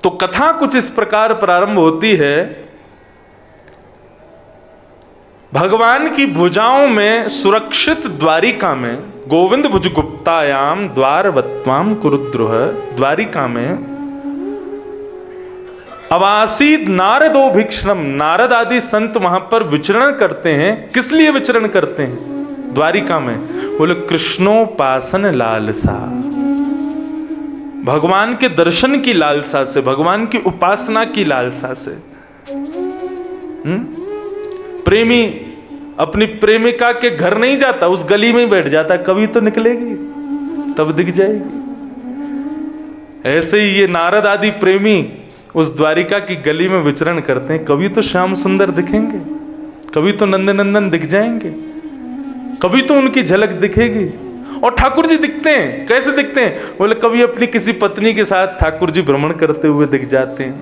तो कथा कुछ इस प्रकार प्रारंभ होती है। भगवान की भुजाओं में सुरक्षित द्वारिका में, गोविंद भुज गुप्तायाम द्वारवत्वाम कुरुद्रोह, द्वारिका में अवासीद नारदो भिक्षणम, नारद आदि संत वहां पर विचरण करते हैं। किस लिए विचरण करते हैं द्वारिका में? बोले कृष्णोपासन लालसा, भगवान के दर्शन की लालसा से, भगवान की उपासना की लालसा से। प्रेमी अपनी प्रेमिका के घर नहीं जाता, उस गली में ही बैठ जाता, कभी तो निकलेगी तब दिख जाएगी। ऐसे ही ये नारद आदि प्रेमी उस द्वारिका की गली में विचरण करते हैं। कभी तो श्याम सुंदर दिखेंगे, कभी तो नंदनंदन दिख जाएंगे, कभी तो उनकी झलक दिखेगी। और ठाकुर जी दिखते हैं, कैसे दिखते हैं? बोले कभी अपनी किसी पत्नी के साथ ठाकुर जी भ्रमण करते हुए दिख जाते हैं,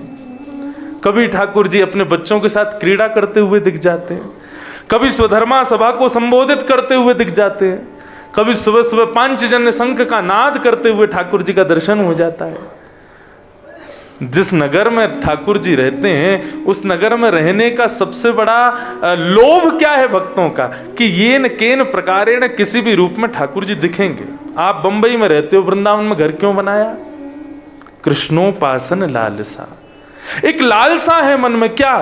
कभी ठाकुर जी अपने बच्चों के साथ क्रीड़ा करते हुए दिख जाते हैं, कभी स्वधर्मा सभा को संबोधित करते हुए दिख जाते हैं, कभी सुबह सुबह पांचजन्य शंख का नाद करते हुए ठाकुर जी का दर्शन हो जाता है। जिस नगर में ठाकुर जी रहते हैं, उस नगर में रहने का सबसे बड़ा लोभ क्या है भक्तों का? कि ये न केन प्रकारेण किसी भी रूप में ठाकुर जी दिखेंगे। आप बंबई में रहते हो, वृंदावन में घर क्यों बनाया? कृष्णोपासन लालसा, एक लालसा है मन में, क्या?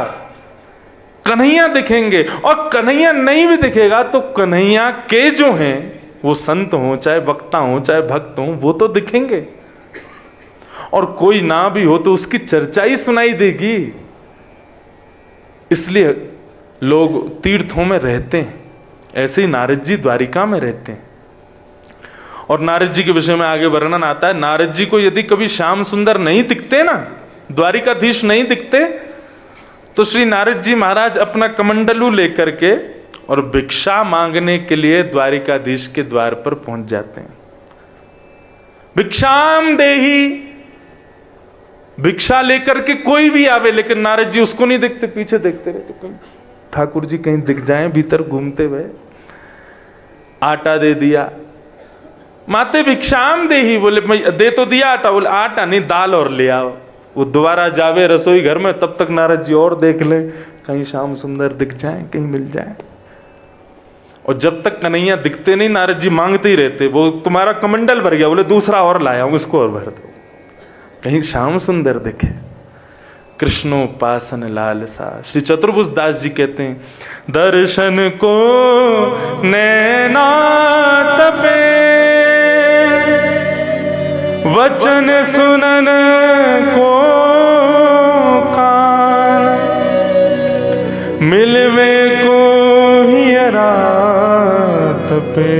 कन्हैया दिखेंगे। और कन्हैया नहीं भी दिखेगा तो कन्हैया के जो हैं, वो संत हो, चाहे वक्ता हो, चाहे भक्त हो, वो तो दिखेंगे। और कोई ना भी हो तो उसकी चर्चा ही सुनाई देगी। इसलिए लोग तीर्थों में रहते हैं। ऐसे ही नारद जी द्वारिका में रहते हैं। और नारद जी के विषय में आगे वर्णन आता है। नारद जी को यदि कभी श्याम सुंदर नहीं दिखते ना, द्वारिकाधीश नहीं दिखते, तो श्री नारद जी महाराज अपना कमंडलू लेकर के और भिक्षा मांगने के लिए द्वारिकाधीश के द्वार पर पहुंच जाते हैं। भिक्षाम देही, भिक्षा लेकर के कोई भी आवे, लेकिन नारद जी उसको नहीं देखते, पीछे देखते रहते, कहीं ठाकुर जी कहीं दिख जाएं भीतर घूमते हुए। आटा दे दिया, माते भिक्षाम देही, बोले दे तो दिया आटा, बोले आटा नहीं दाल और ले आओ। वो दोबारा जावे रसोई घर में, तब तक नारद जी और देख ले कहीं श्याम सुंदर दिख जाए, कहीं मिल जाए। और जब तक कन्हैया दिखते नहीं, नारद जी मांगते ही रहते। वो तुम्हारा कमंडल भर गया, बोले दूसरा और लाया हूं, इसको और भर दो, कहीं श्याम सुंदर दिखे। कृष्णोपासन लालसा। श्री चतुर्भुज दास जी कहते हैं, दर्शन को नैना तपे, वचन सुनन को कान, मिलवे को हियरा तपे,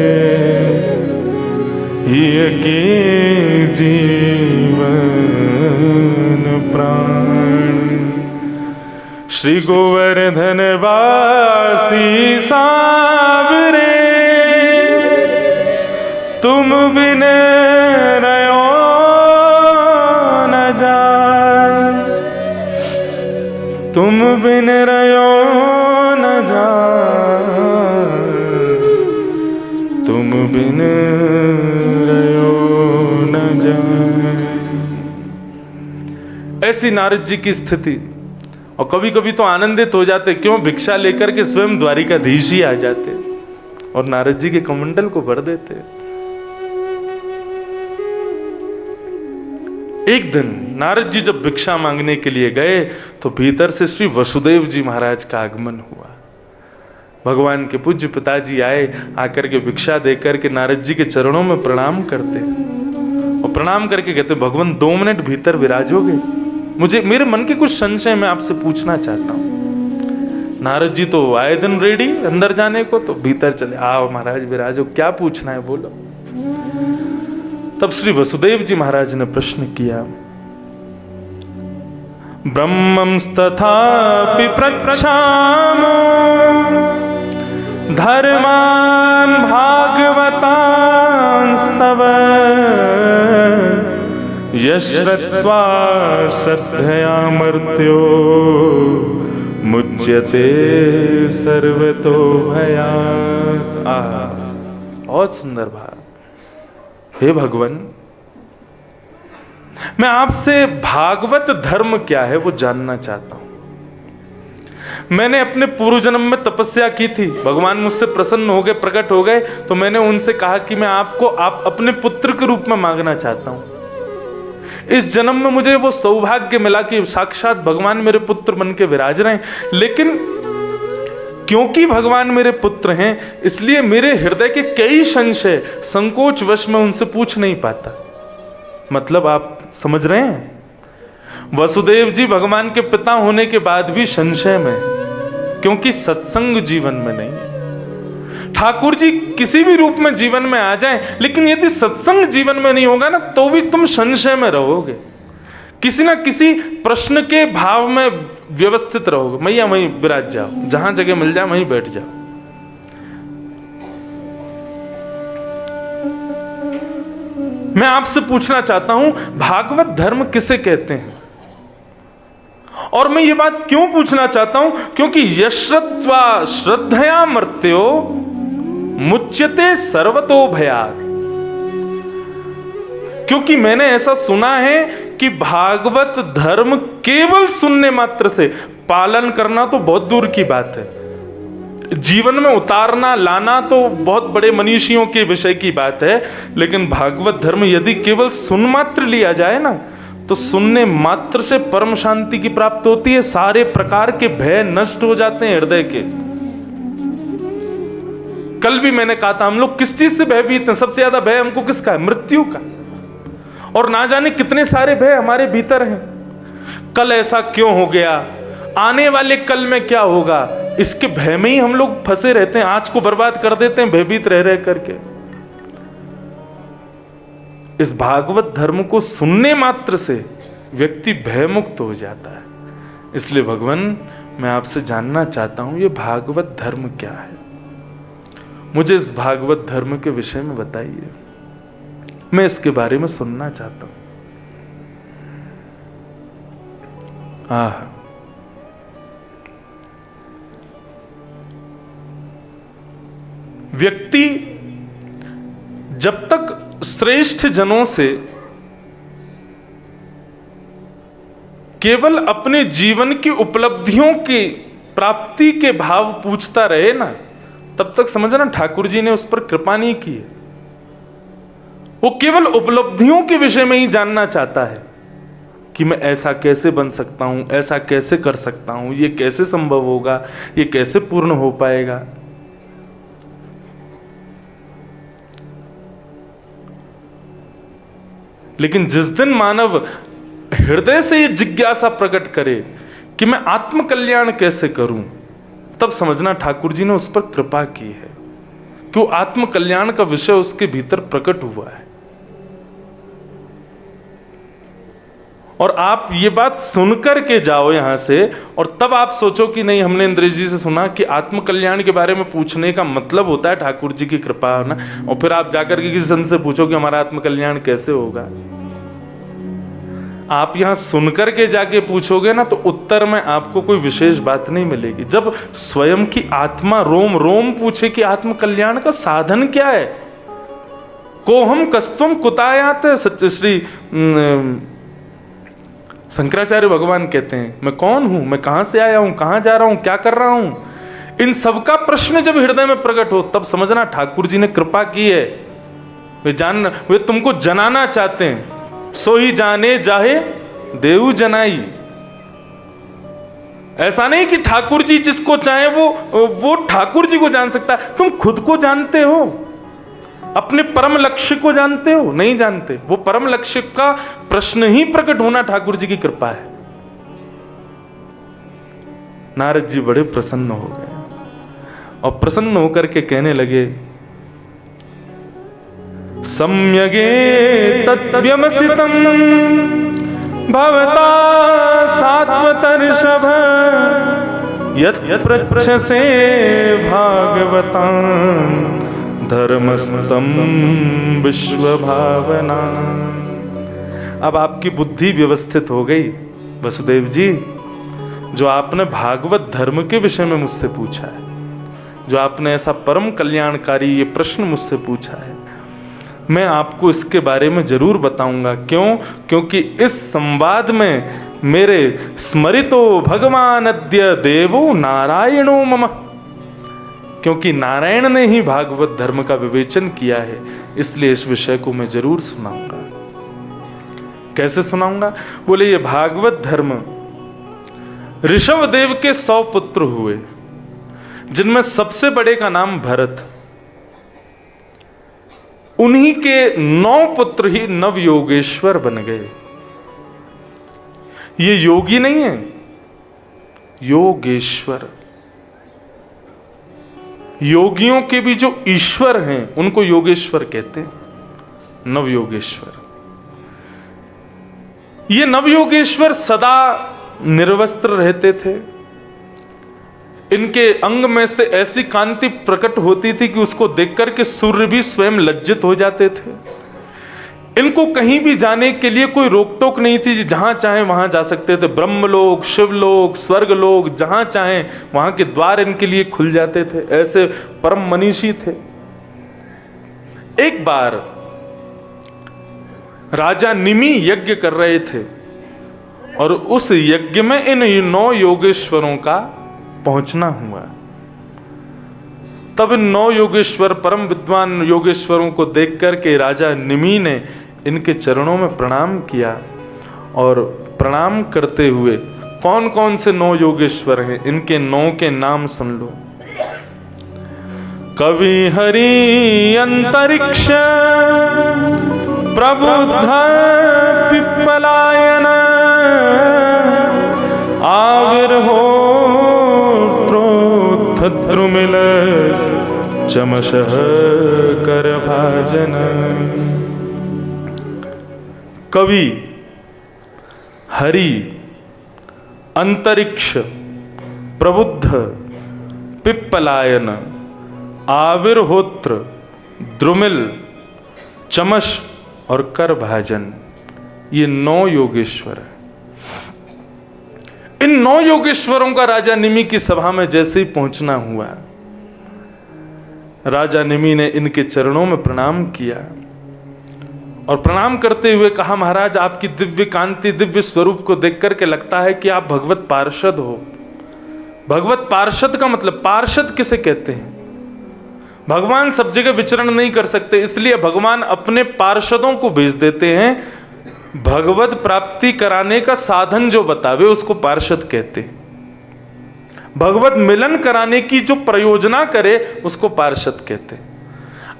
ये के जीवन प्राण। श्री गोवर्धन वासी सावरे, तुम बिन रयो न जाए, तुम बिन रयो न जाए, तुम बिन रयो न जाए। ऐसी नारद जी की स्थिति। और कभी कभी तो आनंदित हो जाते, क्यों? भिक्षा लेकर के स्वयं द्वारिकाधीश ही आ जाते और नारद जी के कमंडल को भर देते। एक दिन नारद जी जब भिक्षा मांगने के लिए गए तो भीतर से श्री वसुदेव जी महाराज का आगमन हुआ। भगवान के पूज्य पिताजी आए, आकर के भिक्षा देकर के नारद जी के चरणों में प्रणाम करते और प्रणाम करके कहते, भगवान 2 मिनट भीतर विराजोगे? मुझे मेरे मन के कुछ संशय मैं आपसे पूछना चाहता हूं। नारद जी तो आए दिन रेडी अंदर जाने को, तो भीतर चले, आओ महाराज विराजो, क्या पूछना है बोलो। तब श्री वसुदेव जी महाराज ने प्रश्न किया, ब्रह्मंस्तथापि प्रक्षामो धर्मान् भागवतांस्तव, यश्रुत्वा श्रद्धया मर्त्यो मुच्यते सर्वतो भयात्। बहुत सुंदर भाव। हे भगवान, मैं आपसे भागवत धर्म क्या है वो जानना चाहता हूं। मैंने अपने पूर्व जन्म में तपस्या की थी, भगवान मुझसे प्रसन्न हो गए, प्रकट हो गए, तो मैंने उनसे कहा कि मैं आपको आप अपने पुत्र के रूप में मांगना चाहता हूं। इस जन्म में मुझे वो सौभाग्य मिला कि साक्षात भगवान मेरे पुत्र बन के विराज रहे हैं, लेकिन क्योंकि भगवान मेरे पुत्र हैं इसलिए मेरे हृदय के कई संशय संकोच वश में उनसे पूछ नहीं पाता। मतलब आप समझ रहे हैं, वसुदेव जी भगवान के पिता होने के बाद भी संशय में, क्योंकि सत्संग जीवन में नहीं है। ठाकुर जी किसी भी रूप में जीवन में आ जाएं, लेकिन यदि सत्संग जीवन में नहीं होगा ना, तो भी तुम संशय में रहोगे, किसी ना किसी प्रश्न के भाव में व्यवस्थित रहोगे। मैया वहीं विराज जाओ, जहां जगह मिल जाए वहीं बैठ जाओ। मैं आपसे पूछना चाहता हूं, भागवत धर्म किसे कहते हैं? और मैं ये बात क्यों पूछना चाहता हूं, क्योंकि यश्रत्वा श्रद्धया मर्त्यो मुच्यते सर्वतो भयात्। क्योंकि मैंने ऐसा सुना है कि भागवत धर्म केवल सुनने मात्र से, पालन करना तो बहुत दूर की बात है, जीवन में उतारना लाना तो बहुत बड़े मनीषियों के विषय की बात है, लेकिन भागवत धर्म यदि केवल सुन मात्र लिया जाए ना, तो सुनने मात्र से परम शांति की प्राप्ति होती है। सारे प्रकार के भय नष्ट हो जाते हैं हृदय के। कल भी मैंने कहा था, हम लोग किस चीज से भयभीत हैं? सबसे ज्यादा भय हमको किसका है? मृत्यु का। और ना जाने कितने सारे भय हमारे भीतर हैं। कल ऐसा क्यों हो गया, आने वाले कल में क्या होगा, इसके भय में ही हम लोग फंसे रहते हैं। आज को बर्बाद कर देते हैं भयभीत रह रह करके। इस भागवत धर्म को सुनने मात्र से व्यक्ति भयमुक्त हो जाता है। इसलिए भगवान, मैं आपसे जानना चाहता हूं, ये भागवत धर्म क्या है? मुझे इस भागवत धर्म के विषय में बताइए, मैं इसके बारे में सुनना चाहता हूं। व्यक्ति जब तक श्रेष्ठ जनों से केवल अपने जीवन की उपलब्धियों की प्राप्ति के भाव पूछता रहे ना, तब तक समझना ठाकुर जी ने उस पर कृपा नहीं की। वो केवल उपलब्धियों के विषय में ही जानना चाहता है कि मैं ऐसा कैसे बन सकता हूं, ऐसा कैसे कर सकता हूं, ये कैसे संभव होगा, ये कैसे पूर्ण हो पाएगा। लेकिन जिस दिन मानव हृदय से ये जिज्ञासा प्रकट करे कि मैं आत्म कल्याण कैसे करूं, तब समझना ठाकुर जी ने उस पर कृपा की है, कि वो आत्म कल्याण का विषय उसके भीतर प्रकट हुआ है। और आप ये बात सुनकर के जाओ यहां से, और तब आप सोचो कि नहीं, हमने इंद्रेश जी से सुना कि आत्म कल्याण के बारे में पूछने का मतलब होता है ठाकुर जी की कृपा होना, और फिर आप जाकर के किसी संत से पूछो कि हमारा आत्म कल्याण कैसे होगा। आप यहां सुनकर के जाके पूछोगे ना, तो उत्तर में आपको कोई विशेष बात नहीं मिलेगी। जब स्वयं की आत्मा रोम रोम पूछे कि आत्म कल्याण का साधन क्या है, को हम कस्तम कुतायात, श्री शंकराचार्य भगवान कहते हैं, मैं कौन हूं, मैं कहां से आया हूं, कहां जा रहा हूं, क्या कर रहा हूं, इन सबका प्रश्न जब हृदय में प्रकट हो, तब समझना ठाकुर जी ने कृपा की है। वे तुमको जनाना चाहते हैं। सो ही जाने जाहे देव जनाई। ऐसा नहीं कि ठाकुर जी जिसको चाहे वो ठाकुर जी को जान सकता है। तुम खुद को जानते हो, अपने परम लक्ष्य को जानते हो? नहीं जानते। वो परम लक्ष्य का प्रश्न ही प्रकट होना ठाकुर जी की कृपा है। नारद जी बड़े प्रसन्न हो गए और प्रसन्न होकर के कहने लगे, सम्यगे तत्व्यमसितं भवता सात्वतर्षभ यत् पृच्छसे भागवतां धर्मस्तम विश्व भावना। अब आपकी बुद्धि व्यवस्थित हो गई वसुदेव जी। जो आपने भागवत धर्म के विषय में मुझसे पूछा है, जो आपने ऐसा परम कल्याणकारी ये प्रश्न मुझसे पूछा है, मैं आपको इसके बारे में जरूर बताऊंगा। क्यों? क्योंकि इस संवाद में मेरे स्मरितो भगवान अद्य देवो नारायणो मम, क्योंकि नारायण ने ही भागवत धर्म का विवेचन किया है, इसलिए इस विषय को मैं जरूर सुनाऊंगा। कैसे सुनाऊंगा? बोले ये भागवत धर्म, ऋषभ देव के 100 पुत्र हुए, जिनमें सबसे बड़े का नाम भरत। उन्हीं के 9 पुत्र ही नव योगेश्वर बन गए। ये योगी नहीं है, योगेश्वर। योगियों के भी जो ईश्वर हैं उनको योगेश्वर कहते हैं, नव योगेश्वर। ये नव योगेश्वर सदा निर्वस्त्र रहते थे। इनके अंग में से ऐसी कांति प्रकट होती थी कि उसको देखकर के सूर्य भी स्वयं लज्जित हो जाते थे। इनको कहीं भी जाने के लिए कोई रोक टोक नहीं थी, जहां चाहे वहां जा सकते थे। ब्रह्मलोक, शिवलोक, स्वर्गलोक, जहां चाहे वहां के द्वार इनके लिए खुल जाते थे। ऐसे परम मनीषी थे। एक बार राजा निमि यज्ञ कर रहे थे और उस यज्ञ में इन 9 योगेश्वरों का पहुंचना हुआ। तब इन 9 योगेश्वर, परम विद्वान योगेश्वरों को देख करके राजा निमि ने इनके चरणों में प्रणाम किया। और प्रणाम करते हुए कौन कौन से 9 योगेश्वर हैं, इनके 9 के नाम सुन लो। कवि हरि अंतरिक्ष प्रबुद्ध पिप्पलायन आविर्हो द्रुमिल चमशः करभाजन। कवि, हरि, अंतरिक्ष, प्रबुद्ध, पिप्पलायन, आविर्होत्र, द्रुमिल, चमश और करभाजन, ये 9 योगेश्वर है। इन 9 योगेश्वरों का राजा निमि की सभा में जैसे ही पहुंचना हुआ, राजा निमि ने इनके चरणों में प्रणाम किया और प्रणाम करते हुए कहा, महाराज आपकी दिव्य कांति, दिव्य स्वरूप को देख करके लगता है कि आप भगवत पार्षद हो। भगवत पार्षद का मतलब, पार्षद किसे कहते हैं? भगवान सब जगह विचरण नहीं कर सकते, इसलिए भगवान अपने पार्षदों को भेज देते हैं। भगवत प्राप्ति कराने का साधन जो बतावे उसको पार्षद कहते हैं। भगवत मिलन कराने की जो प्रयोजना करे उसको पार्षद कहते हैं।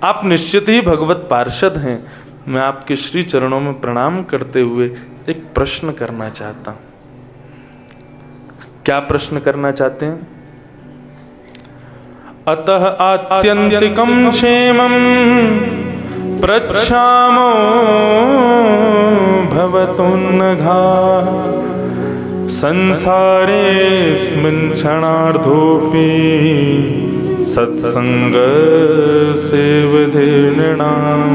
आप निश्चित ही भगवत पार्षद हैं। मैं आपके श्री चरणों में प्रणाम करते हुए एक प्रश्न करना चाहता हूं। क्या प्रश्न करना चाहते हैं? अतः आत्यंतिकं क्षेमं पृच्छामो भवतोन्नघा संसारेऽस्मिन् क्षणार्धोऽपि सत्संग सेवधीर्नृणाम्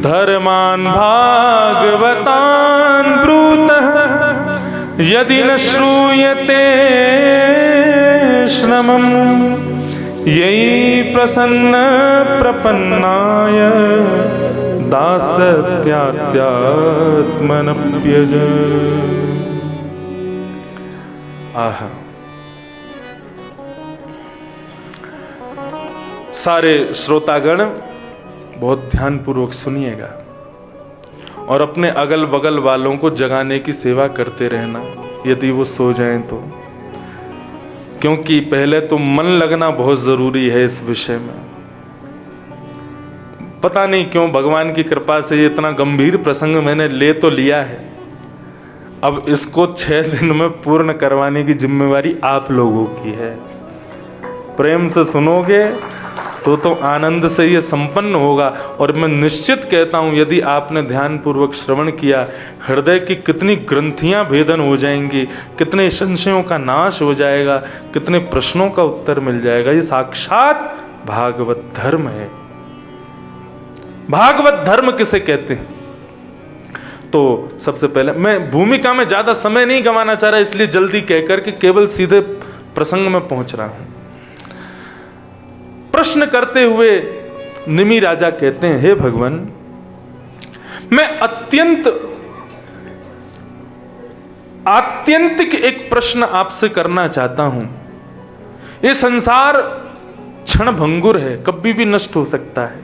धर्मान् भागवतान् ब्रूतः यदि न श्रूयते श्रमम् यही प्रसन्न प्रपन्नाय दासत्यात्मनप्यज। आहा, सारे श्रोतागण बहुत ध्यानपूर्वक सुनिएगा और अपने अगल बगल वालों को जगाने की सेवा करते रहना यदि वो सो जाएं तो, क्योंकि पहले तो मन लगना बहुत जरूरी है इस विषय में। पता नहीं क्यों भगवान की कृपा से ये इतना गंभीर प्रसंग मैंने ले तो लिया है, अब इसको 6 दिन में पूर्ण करवाने की जिम्मेवारी आप लोगों की है। प्रेम से सुनोगे तो आनंद से ये संपन्न होगा। और मैं निश्चित कहता हूँ यदि आपने ध्यान पूर्वक श्रवण किया, हृदय की कितनी ग्रंथियां भेदन हो जाएंगी, कितने संशयों का नाश हो जाएगा, कितने प्रश्नों का उत्तर मिल जाएगा। ये साक्षात भागवत धर्म है। भागवत धर्म किसे कहते हैं? तो सबसे पहले मैं भूमिका में ज्यादा समय नहीं गंवाना चाह रहा, इसलिए जल्दी कहकर के केवल सीधे प्रसंग में पहुंच रहा हूं। प्रश्न करते हुए निमि राजा कहते हैं, हे भगवान, मैं आत्यंतिक एक प्रश्न आपसे करना चाहता हूं। ये संसार क्षण भंगुर है, कभी भी नष्ट हो सकता है।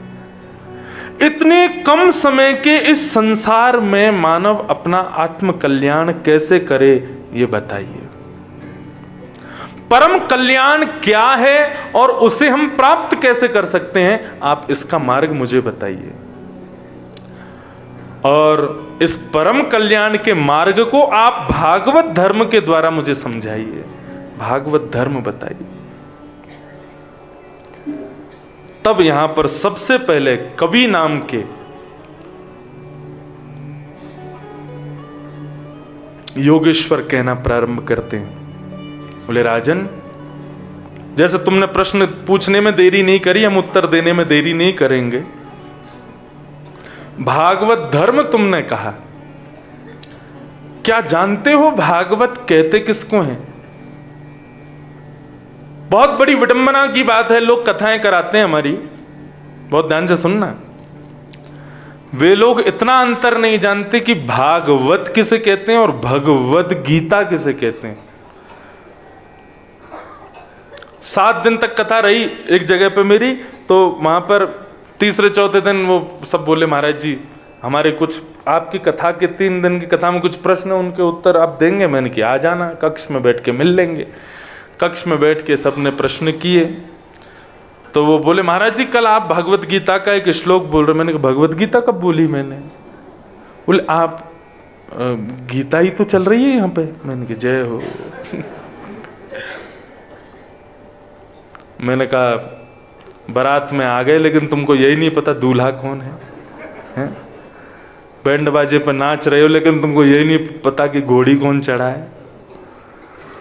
इतने कम समय के इस संसार में मानव अपना आत्म कल्याण कैसे करे, ये बताइए। परम कल्याण क्या है और उसे हम प्राप्त कैसे कर सकते हैं, आप इसका मार्ग मुझे बताइए। और इस परम कल्याण के मार्ग को आप भागवत धर्म के द्वारा मुझे समझाइए, भागवत धर्म बताइए। तब यहां पर सबसे पहले कवि नाम के योगेश्वर कहना प्रारंभ करते हैं। बोले, राजन, जैसे तुमने प्रश्न पूछने में देरी नहीं करी, हम उत्तर देने में देरी नहीं करेंगे। भागवत धर्म तुमने कहा, क्या जानते हो भागवत कहते किसको हैं? बहुत बड़ी विडंबना की बात है, लोग कथाएं कराते हैं हमारी, बहुत ध्यान से सुनना। वे लोग इतना अंतर नहीं जानते कि भागवत किसे कहते हैं और भगवद गीता किसे कहते हैं। 7 दिन तक कथा रही एक जगह पे मेरी, तो वहां पर तीसरे चौथे दिन वो सब बोले, महाराज जी हमारे कुछ आपकी कथा के 3 दिन की कथा में कुछ प्रश्न, उनके उत्तर आप देंगे? मैंने कहा, आ जाना, कक्ष में बैठ के मिल लेंगे। कक्ष में बैठ के सबने प्रश्न किए, तो वो बोले, महाराज जी कल आप भगवत गीता का एक श्लोक बोल रहे। मैंने कहा, भगवत गीता कब बोली मैंने? बोले, आप गीता ही तो चल रही है यहाँ पे। मैंने कहा, जय हो। मैंने कहा, बारात में आ गए, लेकिन तुमको यही नहीं पता दूल्हा कौन है? बैंड बाजे पर नाच रहे हो, लेकिन तुमको यही नहीं पता कि घोड़ी कौन चढ़ा है।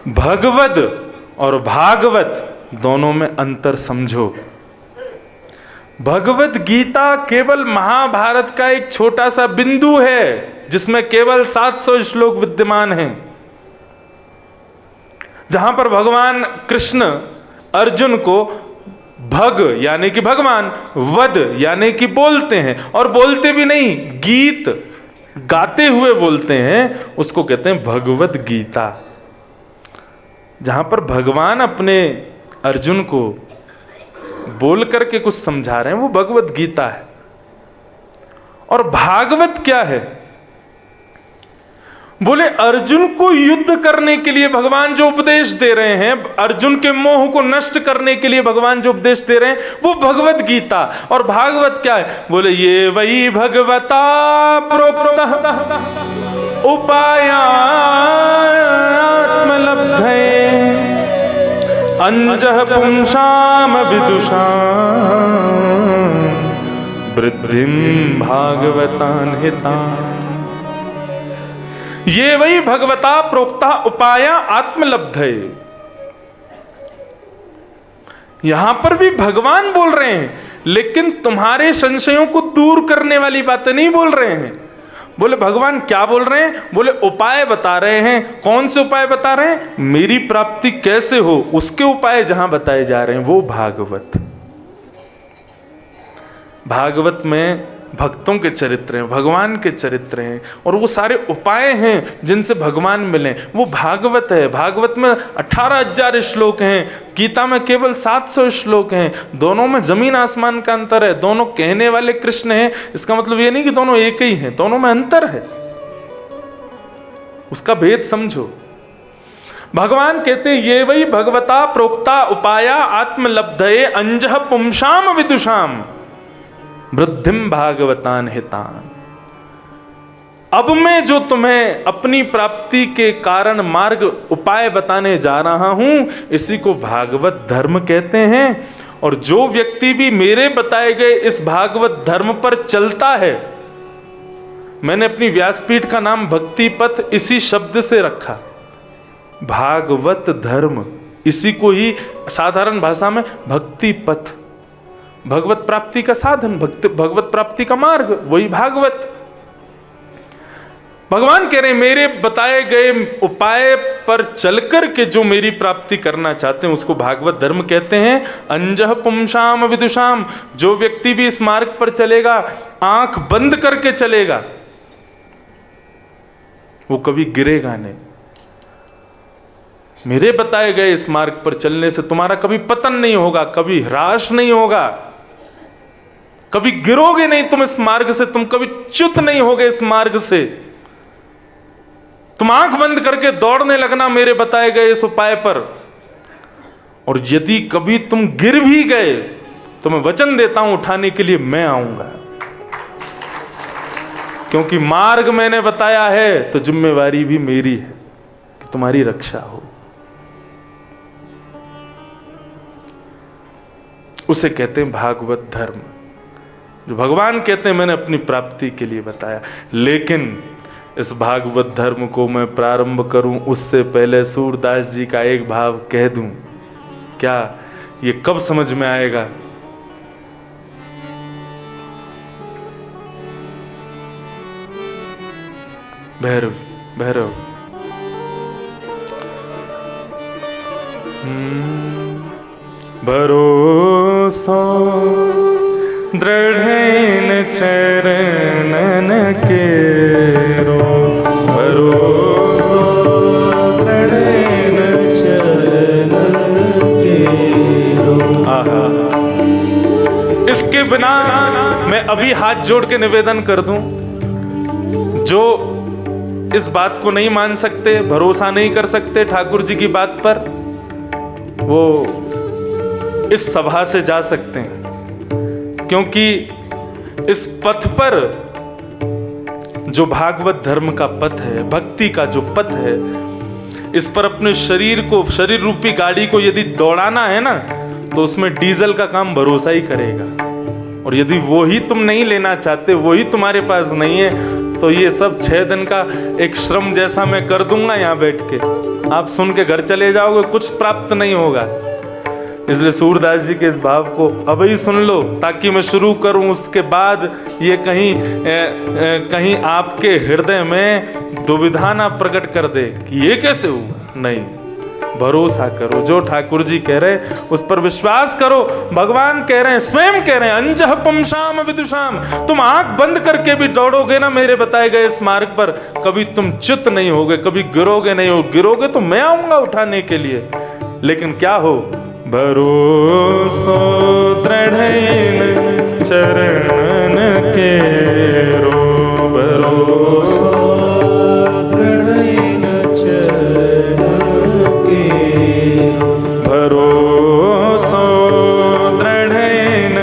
भगवद और भागवत दोनों में अंतर समझो। भगवद गीता केवल महाभारत का एक छोटा सा बिंदु है, जिसमें केवल 700 श्लोक विद्यमान हैं, जहां पर भगवान कृष्ण अर्जुन को भग यानी कि भगवान, वद यानी कि बोलते हैं, और बोलते भी नहीं, गीत गाते हुए बोलते हैं, उसको कहते हैं भगवद गीता। जहां पर भगवान अपने अर्जुन को बोल करके कुछ समझा रहे हैं, वो भगवद गीता है। और भागवत क्या है? बोले, अर्जुन को युद्ध करने के लिए भगवान जो उपदेश दे रहे हैं, अर्जुन के मोह को नष्ट करने के लिए भगवान जो उपदेश दे रहे हैं, वो भगवत गीता। और भागवत क्या है? बोले, ये वही भगवता प्रोक्तः उपायात्मलब्धये अंजः पुंसाम विदुषाम् वृद्धिं भागवतान् हितान्। ये वही भगवता प्रोक्ता उपाया आत्मलब्धये। यहां पर भी भगवान बोल रहे हैं, लेकिन तुम्हारे संशयों को दूर करने वाली बातें नहीं बोल रहे हैं। बोले, भगवान क्या बोल रहे हैं? बोले, उपाय बता रहे हैं। कौन से उपाय बता रहे हैं? मेरी प्राप्ति कैसे हो, उसके उपाय जहां बताए जा रहे हैं, वो भागवत। भागवत में भक्तों के चरित्र हैं, भगवान के चरित्र हैं, और वो सारे उपाय हैं जिनसे भगवान मिले, वो भागवत है। भागवत में 18,000 श्लोक हैं, गीता में केवल 700 श्लोक हैं। दोनों में जमीन आसमान का अंतर है। दोनों कहने वाले कृष्ण हैं, इसका मतलब ये नहीं कि दोनों एक ही हैं, दोनों में अंतर है। उसका भेद समझो। भगवान कहते हैं, ये वही भगवता प्रोक्ता उपाया आत्मलब्धये अंजः पुंसाम विदुषाम वृद्धिम भागवतान हितान। अब मैं जो तुम्हें अपनी प्राप्ति के कारण मार्ग उपाय बताने जा रहा हूं, इसी को भागवत धर्म कहते हैं। और जो व्यक्ति भी मेरे बताए गए इस भागवत धर्म पर चलता है, मैंने अपनी व्यासपीठ का नाम भक्ति पथ इसी शब्द से रखा, भागवत धर्म। इसी को ही साधारण भाषा में भक्ति पथ, भगवत प्राप्ति का साधन, भगवत प्राप्ति का मार्ग, वही भागवत। भगवान कह रहे हैं मेरे बताए गए उपाय पर चलकर के जो मेरी प्राप्ति करना चाहते हैं उसको भागवत धर्म कहते हैं। अंजह पुंसाम विदुषाम, जो व्यक्ति भी इस मार्ग पर चलेगा, आंख बंद करके चलेगा, वो कभी गिरेगा नहीं। मेरे बताए गए इस मार्ग पर चलने से तुम्हारा कभी पतन नहीं होगा, कभी ह्रास नहीं होगा, कभी गिरोगे नहीं तुम इस मार्ग से, तुम कभी च्युत नहीं होगे इस मार्ग से। तुम आंख बंद करके दौड़ने लगना मेरे बताए गए इस उपाय पर, और यदि कभी तुम गिर भी गए तो मैं वचन देता हूं उठाने के लिए मैं आऊंगा, क्योंकि मार्ग मैंने बताया है तो जिम्मेवारी भी मेरी है कि तुम्हारी रक्षा हो। उसे कहते हैं भागवत धर्म, जो भगवान कहते हैं मैंने अपनी प्राप्ति के लिए बताया। लेकिन इस भागवत धर्म को मैं प्रारंभ करूं उससे पहले सूरदास जी का एक भाव कह दूं, क्या ये कब समझ में आएगा? भैरव भैरव भरोसा दृढ़ेन चरणन केरो, भरोसा दृढ़ेन चरणन केरो। इसके बिना मैं अभी हाथ जोड़ के निवेदन कर दूं, जो इस बात को नहीं मान सकते, भरोसा नहीं कर सकते ठाकुर जी की बात पर, वो इस सभा से जा सकते हैं, क्योंकि इस पथ पर जो भागवत धर्म का पथ है, भक्ति का जो पथ है, इस पर अपने शरीर को, शरीर रूपी गाड़ी को यदि दौड़ाना है ना, तो उसमें डीजल का काम भरोसा ही करेगा। और यदि वो ही तुम नहीं लेना चाहते, वो ही तुम्हारे पास नहीं है, तो ये सब 6 दिन का एक श्रम जैसा मैं कर दूंगा यहाँ बैठ के, आप सुन के घर चले जाओगे, कुछ प्राप्त नहीं होगा। इसलिए सूरदास जी के इस भाव को अब ही सुन लो, ताकि मैं शुरू करूं, उसके बाद ये कहीं आपके हृदय में दुविधा ना प्रकट कर दे कि ये कैसे हुआ। नहीं, भरोसा करो, जो ठाकुर जी कह रहे उस पर विश्वास करो। भगवान कह रहे हैं, स्वयं कह रहे हैं, अंजह पुंसाम विदुषाम, तुम आंख बंद करके भी दौड़ोगे ना मेरे बताए गए इस मार्ग पर, कभी तुम च्युत नहीं होगे, कभी गिरोगे नहीं हो। गिरोगे तो मैं आऊंगा उठाने के लिए, लेकिन क्या हो? भरोसा दृढ़ेन चरणन केरो, भरोसा दृढ़ेन चरणन केरो, भरोसा दृढ़ेन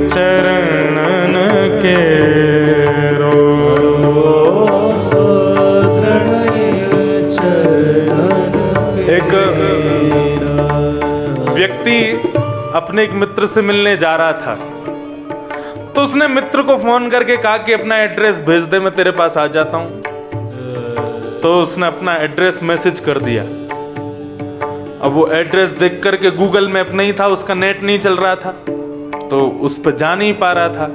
चरणन केरो, भरोसा दृढ़ेन चरणन। एक व्यक्ति अपने एक मित्र से मिलने जा रहा था, तो उसने मित्र को फोन करके कहा कि अपना एड्रेस भेज दे, मैं तेरे पास आ जाता हूं। तो उसने अपना एड्रेस मैसेज कर दिया। अब वो एड्रेस देख करके गूगल मैप नहीं था, उसका नेट नहीं चल रहा था, तो उस पर जा नहीं पा रहा था।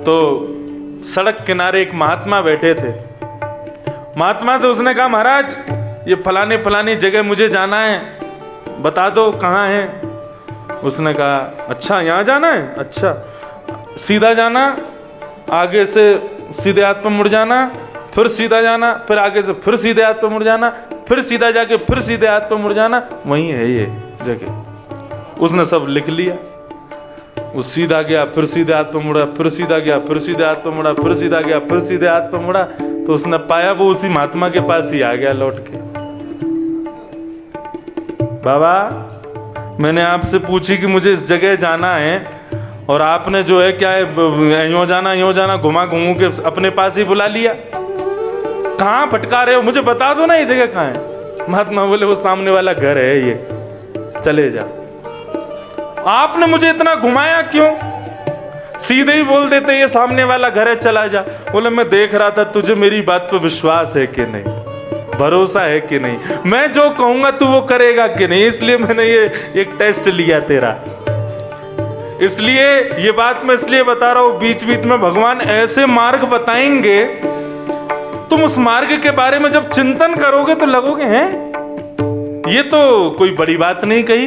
तो सड़क किनारे एक महात्मा बैठे थे। महात्मा से उसने कहा, महाराज ये फलाने फलानी जगह मुझे जाना है, बता दो कहाँ है। उसने कहा, अच्छा यहाँ जाना है, अच्छा सीधा जाना, आगे से सीधे हाथ पर मुड़ जाना, फिर सीधा जाना, फिर आगे से फिर सीधे हाथ पर मुड़ जाना, फिर सीधा जाके फिर सीधे हाथ पर मुड़ जाना, वहीं है ये जगह। उसने सब लिख लिया। वो सीधा गया, फिर सीधे हाथ पर मुड़ा, फिर सीधा गया, फिर सीधे हाथ पर मुड़ा, फिर सीधा गया, फिर सीधे हाथ पर मुड़ा। तो उसने पाया वो उसी महात्मा के पास ही आ गया लौट के। बाबा, मैंने आपसे पूछी कि मुझे इस जगह जाना है, और आपने जो है क्या है, यूं जाना घुमा घूमू के अपने पास ही बुला लिया। कहाँ भटका रहे हो, मुझे बता दो ना ये जगह कहाँ है। महात्मा बोले, वो सामने वाला घर है, ये चले जा। आपने मुझे इतना घुमाया क्यों? सीधे ही बोल देते ये सामने वाला घर है, चला जा। बोले, मैं देख रहा था तुझे मेरी बात पर विश्वास है कि नहीं, भरोसा है कि नहीं, मैं जो कहूंगा तू वो करेगा कि नहीं, इसलिए मैंने ये एक टेस्ट लिया तेरा। इसलिए ये बात मैं इसलिए बता रहा हूं, बीच बीच में भगवान ऐसे मार्ग बताएंगे तुम उस मार्ग के बारे में जब चिंतन करोगे तो लगोगे हैं ये तो कोई बड़ी बात नहीं कही,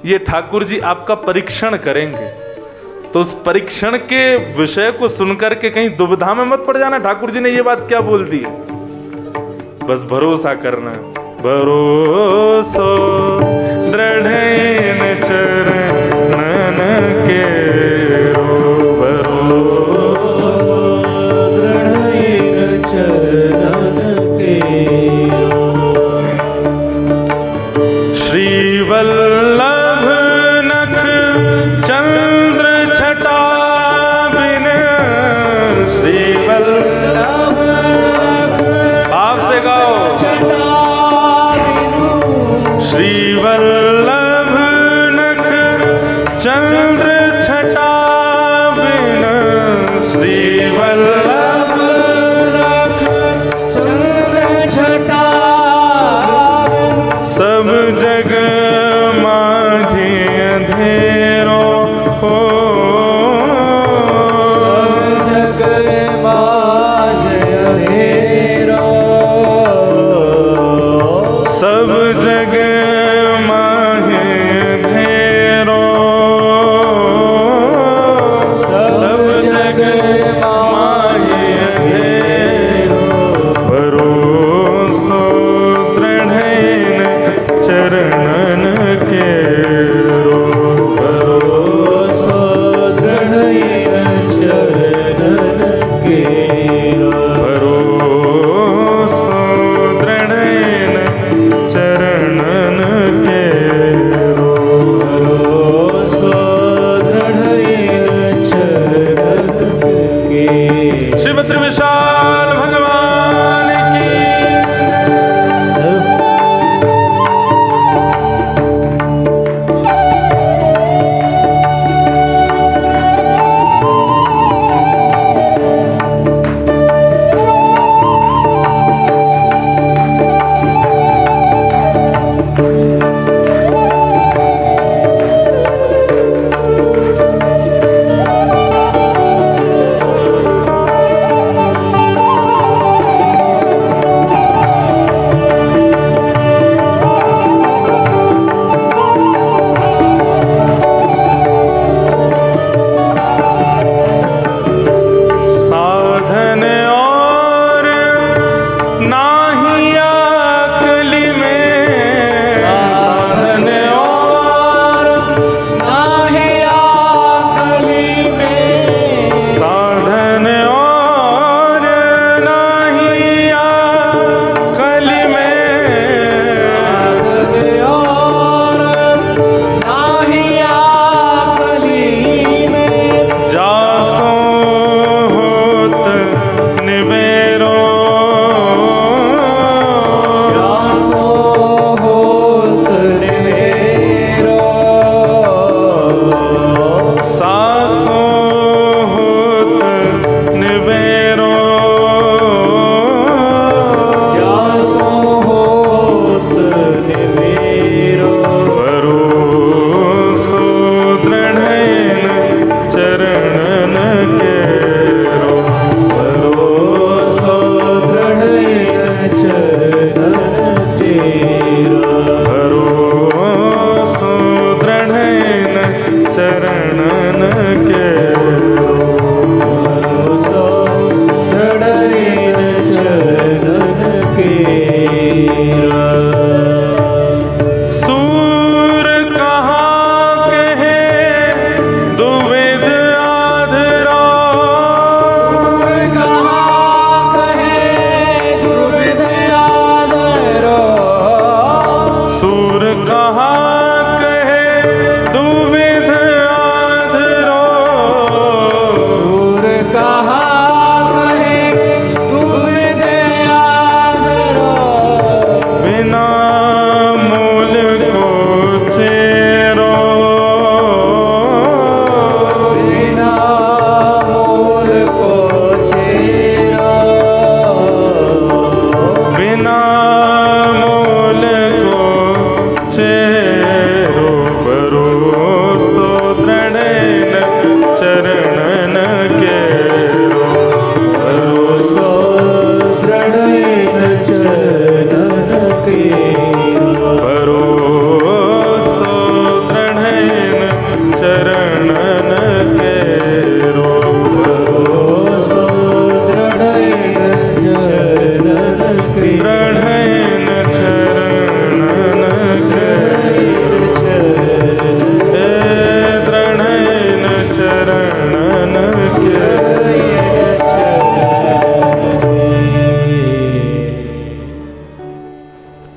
ये ठाकुर जी आपका परीक्षण करेंगे। तो उस परीक्षण के विषय को सुनकर के कहीं दुविधा में मत पड़ जाना, ठाकुर जी ने ये बात क्या बोल दी है। बस भरोसा करना, भरोसो दृढ़ेन चरणन केरो, भरोसो दृढ़ेन चरणन केरो। श्री वल्लभ नख चंद्र छटा बिन, श्री वल्लभ आपसे गाओ, श्री वल्लभ नख चंद्र छटा बिन, श्री वल्लभ नख चंद्र छटा सब जग माझे अंधेरो हो, सब जग माझे अंधेरो, सब जग माहे अंधेरो, सब जग माहे अंधेरो, भरोसो दृढ़ेन चरणन केरो, भरोसो दृढ़ेन चरणन केरो, भरोसो दृढ़ेन चरणन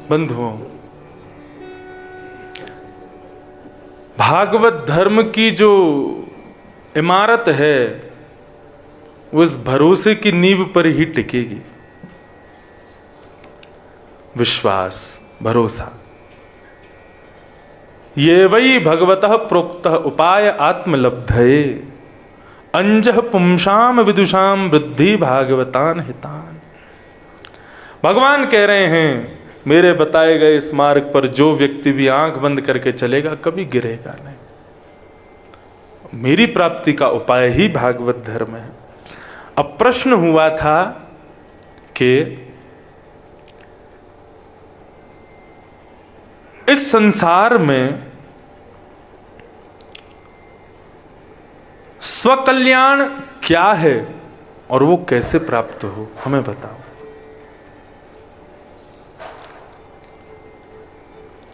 बंधुओं, भागवत धर्म की जो इमारत है वो इस भरोसे की नींव पर ही टिकेगी। विश्वास, भरोसा। ये वही भगवतः प्रोक्तः उपाय आत्मलब्धये अंजः पुंसाम विदुषाम वृद्धि भागवतान हितान। भगवान कह रहे हैं मेरे बताए गए इस मार्ग पर जो व्यक्ति भी आंख बंद करके चलेगा कभी गिरेगा नहीं। मेरी प्राप्ति का उपाय ही भागवत धर्म है। अब प्रश्न हुआ था कि इस संसार में स्वकल्याण क्या है और वो कैसे प्राप्त हो, हमें बताओ।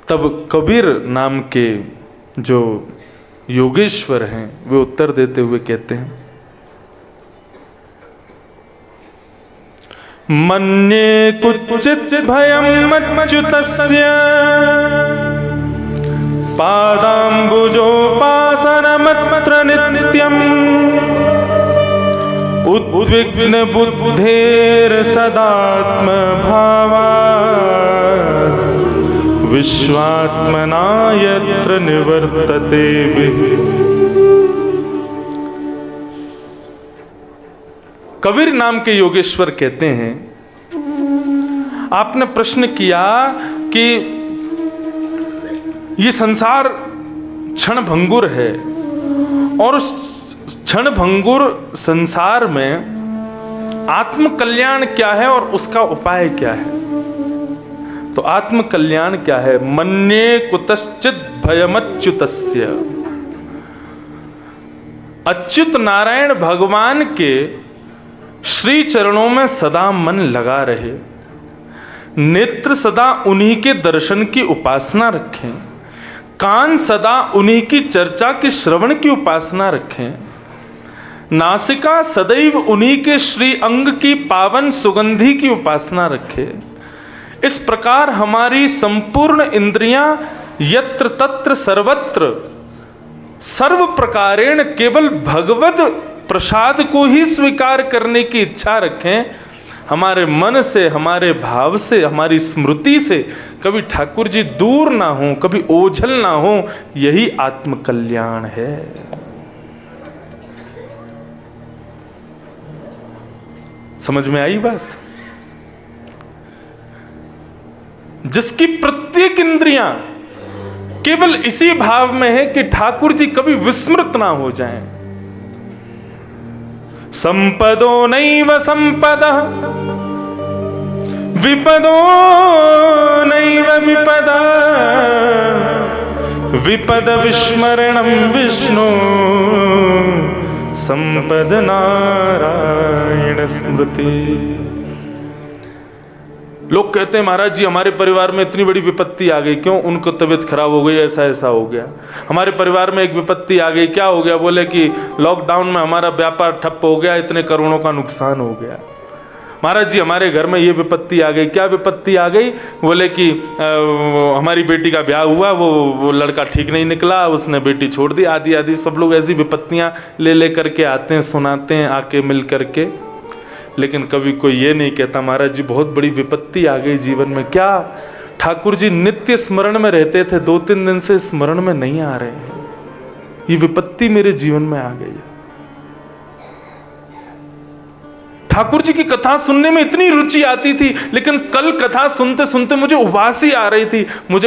तब कबीर नाम के जो योगेश्वर हैं वे उत्तर देते हुए कहते हैं, मन्ये कुचित भयम मच्युतस्य पादाम्बुजोपासनमत्र नित्यम् उद्विग्न बुद्धेर सदात्म भावा विश्वात्मना यत्र निवर्तते विहि। कबीर नाम के योगेश्वर कहते हैं, आपने प्रश्न किया कि ये संसार क्षण भंगुर है और उस क्षण भंगुर संसार में आत्म कल्याण क्या है और उसका उपाय क्या है। तो आत्म कल्याण क्या है? मन्ये कुतश्चित भयमच्युतस्य। अच्युत नारायण भगवान के श्री चरणों में सदा मन लगा रहे, नेत्र सदा उन्हीं के दर्शन की उपासना रखें, कान सदा उन्हीं की चर्चा की श्रवण की उपासना रखें, नासिका सदैव उन्हीं के श्री अंग की पावन सुगंधि की उपासना रखे। इस प्रकार हमारी संपूर्ण इंद्रियां यत्र तत्र सर्वत्र सर्व प्रकारेण केवल भगवद प्रसाद को ही स्वीकार करने की इच्छा रखें। हमारे मन से, हमारे भाव से, हमारी स्मृति से कभी ठाकुर जी दूर ना हो, कभी ओझल ना हो, यही आत्म कल्याण है। समझ में आई बात? जिसकी प्रत्येक इंद्रियां केवल इसी भाव में है कि ठाकुर जी कभी विस्मृत ना हो जाएं। संपदो नैव संपदः विपदो नैव विपदः विपद विस्मरणं विष्णु संपद नारायण स्मृति। लोग कहते हैं महाराज जी हमारे परिवार में इतनी बड़ी विपत्ति आ गई, क्यों? उनको तबीयत खराब हो गई, ऐसा ऐसा हो गया। हमारे परिवार में एक विपत्ति आ गई, क्या हो गया? बोले कि लॉकडाउन में हमारा व्यापार ठप हो गया, इतने करोड़ों का नुकसान हो गया। महाराज जी हमारे घर में ये विपत्ति आ गई, क्या विपत्ति आ गई? बोले कि हमारी बेटी का ब्याह हुआ, वो लड़का ठीक नहीं निकला, उसने बेटी छोड़ दी, आदि आदि। सब लोग ऐसी विपत्तियां ले करके आते हैं, सुनाते हैं आके मिल करके, लेकिन कभी कोई ये नहीं कहता महाराज जी बहुत बड़ी विपत्ति आ गई जीवन में। क्या? ठाकुर जी नित्य स्मरण में रहते थे, 2-3 दिन से स्मरण में नहीं आ रहे हैं, ये विपत्ति मेरे जीवन में आ गई। ठाकुर जी की कथा सुनने में इतनी रुचि आती थी, लेकिन कल कथा सुनते सुनते मुझे उबासी आ रही थी।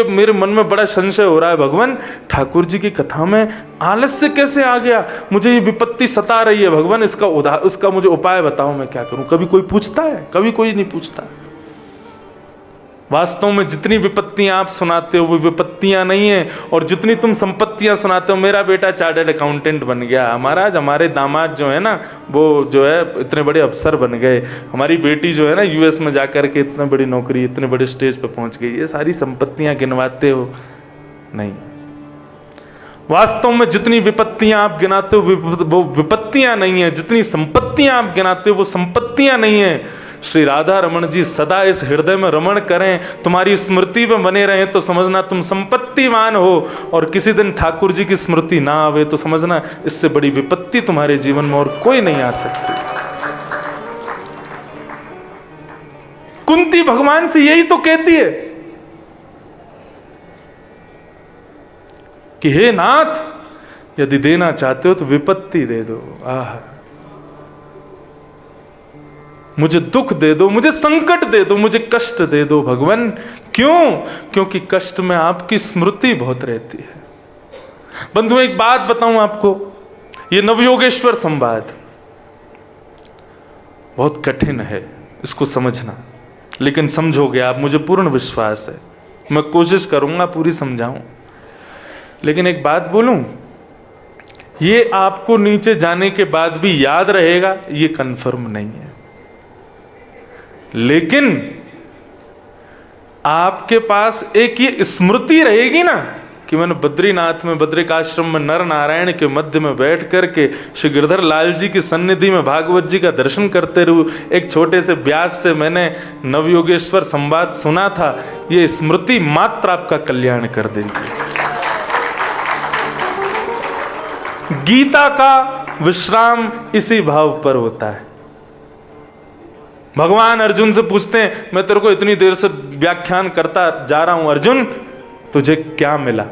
मेरे मन में बड़ा संशय हो रहा है, भगवान ठाकुर जी की कथा में आलस्य कैसे आ गया? मुझे ये विपत्ति सता रही है भगवान, इसका मुझे उपाय बताओ, मैं क्या करूं? कभी कोई पूछता है? कभी कोई नहीं पूछता। वास्तव में जितनी विपत्तियां आप सुनाते हो वो विपत्तियां नहीं है, और जितनी तुम संपत्तियां सुनाते हो, मेरा बेटा चार्टर्ड अकाउंटेंट बन गया, महाराज हमारे दामाद जो है ना वो जो है इतने बड़े अफसर बन गए, हमारी बेटी जो है ना यूएस में जाकर के इतनी बड़ी नौकरी, इतने बड़े स्टेज पर पहुंच गई, ये सारी संपत्तियां गिनवाते हो? नहीं। वास्तव में जितनी विपत्तियां आप गिनाते हो वो विपत्तियां नहीं है, जितनी संपत्तियां आप गिनाते हो वो संपत्तियां नहीं है। श्री राधा रमण जी सदा इस हृदय में रमण करें, तुम्हारी स्मृति में बने रहें, तो समझना तुम संपत्तिवान हो। और किसी दिन ठाकुर जी की स्मृति ना आवे तो समझना इससे बड़ी विपत्ति तुम्हारे जीवन में और कोई नहीं आ सकती। कुंती भगवान से यही तो कहती है कि हे नाथ, यदि देना चाहते हो तो विपत्ति दे दो। आह, मुझे दुख दे दो, मुझे संकट दे दो, मुझे कष्ट दे दो भगवान। क्यों? क्योंकि कष्ट में आपकी स्मृति बहुत रहती है। बंधु, एक बात बताऊं आपको, ये नवयोगेश्वर संवाद बहुत कठिन है इसको समझना, लेकिन समझोगे आप, मुझे पूर्ण विश्वास है। मैं कोशिश करूंगा पूरी समझाऊं, लेकिन एक बात बोलूं, ये आपको नीचे जाने के बाद भी याद रहेगा ये कंफर्म नहीं है, लेकिन आपके पास एक ये स्मृति रहेगी ना कि मैंने बद्रीनाथ में, बद्रिकाश्रम में नर नारायण के मध्य में बैठ करके श्री गिरधर लाल जी की सन्निधि में भागवत जी का दर्शन करते रहूं, एक छोटे से व्यास से मैंने नवयोगेश्वर संवाद सुना था। ये स्मृति मात्र आपका कल्याण कर देगी। गीता का विश्राम इसी भाव पर होता है। भगवान अर्जुन से पूछते हैं, मैं तेरे को इतनी देर से व्याख्यान करता जा रहा हूं अर्जुन, तुझे क्या मिला?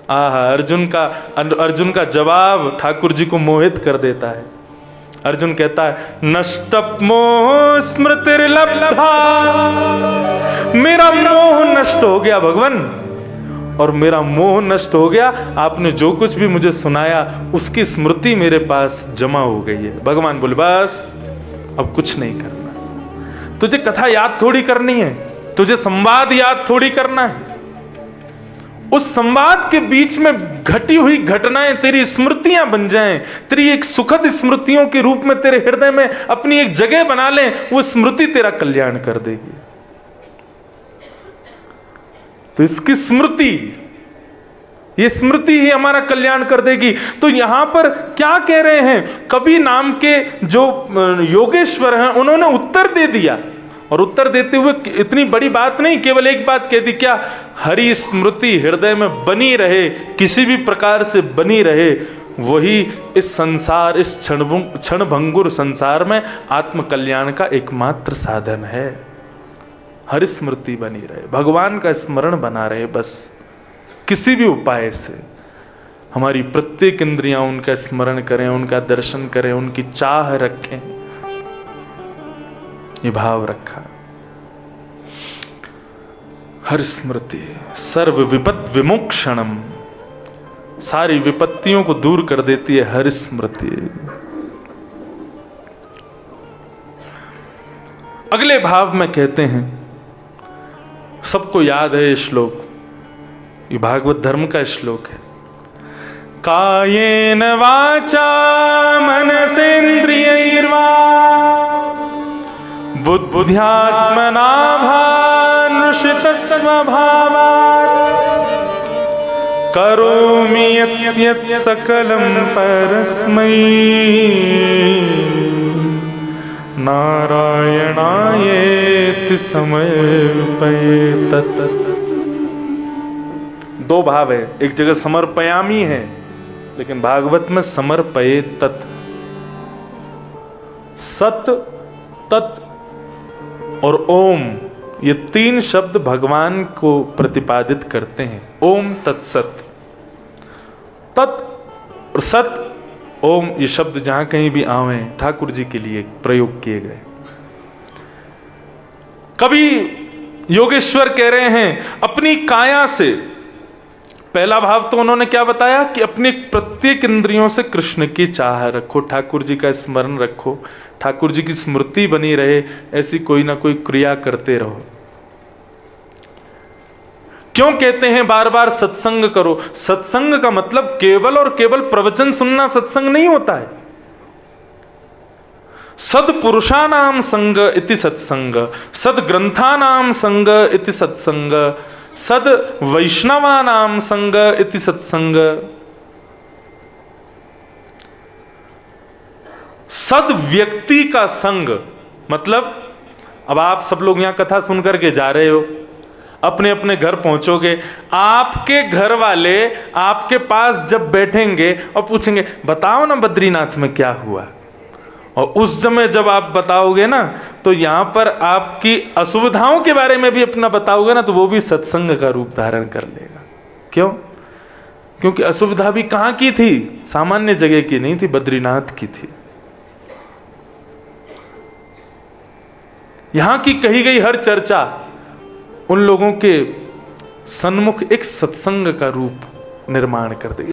अर्जुन का जवाब ठाकुर जी को मोहित कर देता है। अर्जुन कहता है, नष्टप्मो स्मृतिर्लब्धा, मेरा मोह नष्ट हो गया भगवान, और मेरा मोह नष्ट हो गया। आपने जो कुछ भी मुझे सुनाया उसकी स्मृति मेरे पास जमा हो गई है। भगवान बोले, बस अब कुछ नहीं करना, तुझे कथा याद थोड़ी करनी है, तुझे संवाद याद थोड़ी करना है। उस संवाद के बीच में घटी हुई घटनाएं तेरी स्मृतियां बन जाएं, तेरी एक सुखद स्मृतियों के रूप में तेरे हृदय में अपनी एक जगह बना लें, वो स्मृति तेरा कल्याण कर देगी। तो इसकी स्मृति, ये स्मृति ही हमारा कल्याण कर देगी। तो यहां पर क्या कह रहे हैं, कवि नाम के जो योगेश्वर हैं उन्होंने उत्तर दे दिया, और उत्तर देते हुए इतनी बड़ी बात नहीं, केवल एक बात कह दी, क्या? हरि स्मृति हृदय में बनी रहे, किसी भी प्रकार से बनी रहे, वही इस संसार, इस क्षणभंगुर संसार में आत्म कल्याण का एकमात्र साधन है। हरि स्मृति बनी रहे, भगवान का स्मरण बना रहे, बस किसी भी उपाय से हमारी प्रत्येक इंद्रियां उनका स्मरण करें, उनका दर्शन करें, उनकी चाह रखें, ये भाव रखा। हर स्मृति सर्व विपद विमोक्षणम, सारी विपत्तियों को दूर कर देती है हर स्मृति। अगले भाव में कहते हैं, सबको याद है ये श्लोक, ये भागवत धर्म का श्लोक है, कायेन वाचा मनसेन्द्रियैर्वा बुद्ध्यात्मना भानुषितस्वभावात् करोमि यत् सकलं परस्मै नारायणायेति समर्पयेत्। दो भाव है, एक जगह समर्पयामी है, लेकिन भागवत में समर्पयेत्। सत, तत् और ओम, ये तीन शब्द भगवान को प्रतिपादित करते हैं। ओम तत्सत, तत् और सत, ओम, ये शब्द जहां कहीं भी आवे ठाकुर जी के लिए प्रयोग किए गए। कभी योगेश्वर कह रहे हैं, अपनी काया से, पहला भाव तो उन्होंने क्या बताया कि अपनी प्रत्येक इंद्रियों से कृष्ण की चाह रखो, ठाकुर जी का स्मरण रखो, ठाकुर जी की स्मृति बनी रहे, ऐसी कोई ना कोई क्रिया करते रहो। क्यों कहते हैं बार बार सत्संग करो? सत्संग का मतलब केवल और केवल प्रवचन सुनना सत्संग नहीं होता है। सदपुरुषानाम संग इति सत्संग, सदग्रंथानाम संग इति सत्संग, सद वैष्णवानाम संग इति सत्संग। सद व्यक्ति का संग मतलब अब आप सब लोग यहाँ कथा सुन करके जा रहे हो, अपने अपने घर पहुंचोगे, आपके घर वाले आपके पास जब बैठेंगे और पूछेंगे बताओ ना बद्रीनाथ में क्या हुआ, और उस समय जब आप बताओगे ना तो यहाँ पर आपकी असुविधाओं के बारे में भी अपना बताओगे ना, तो वो भी सत्संग का रूप धारण कर लेगा। क्यों? क्योंकि असुविधा भी कहाँ की थी? सामान्य जगह की नहीं थी, बद्रीनाथ की थी। यहां की कही गई हर चर्चा उन लोगों के सन्मुख एक सत्संग का रूप निर्माण कर देगी।